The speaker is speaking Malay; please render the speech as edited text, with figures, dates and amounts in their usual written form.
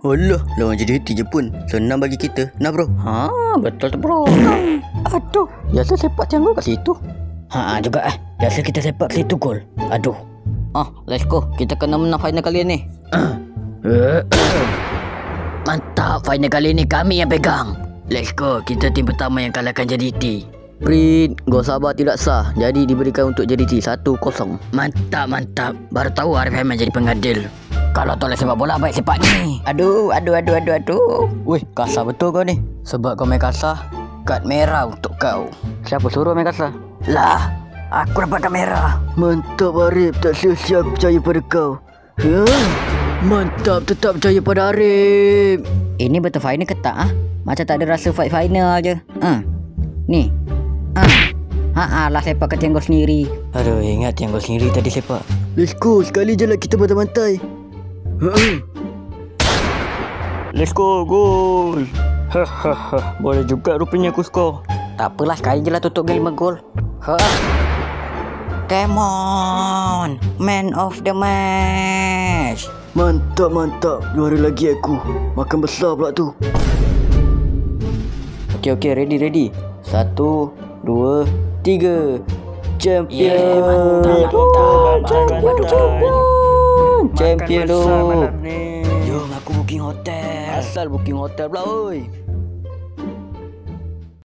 Alah, lawan JDT je pun senang bagi kita. Nah bro. Betul tu bro. Aduh, biasa sepak tiang gol kat situ. Juga biasa kita sepak kat situ gol. Aduh. Let's go. Kita kena menang final kali ni. Mantap, final kali ni kami yang pegang. Let's go. Kita tim pertama yang kalahkan JDT. Prit, gol sabar tidak sah. Jadi diberikan untuk JDT 1-0. Mantap. Baru tahu Arif Aiman jadi pengadil. Kalau tolak sepak bola baik sepak ni. Aduh. Weh, kasar betul kau ni. Sebab kau main kasar, kad merah untuk kau. Siapa suruh main kasar? Lah, aku dapat kad merah. Mantap Arif, tak sia-sia aku percaya pada kau. Mantap, tetap percaya pada Arif. Ini betul final ke tak? Macam tak ada rasa fight final je. Ni. Lah sepak ke tiang gol sendiri. Aduh, ingat tiang gol sendiri tadi sepak. Let's go, sekali je lah kita bantai-bantai. Let's go, gol. Boleh juga rupanya aku skor. Tak apalah, sekali je lah tutup game 5 gol. Come on, man of the match. Mantap. Juara lagi aku. Makan besar pula tu. Okey, ready. 1, 2, 3. Champion. Champion tu. Jom aku booking hotel. Asal booking hotel pula oi.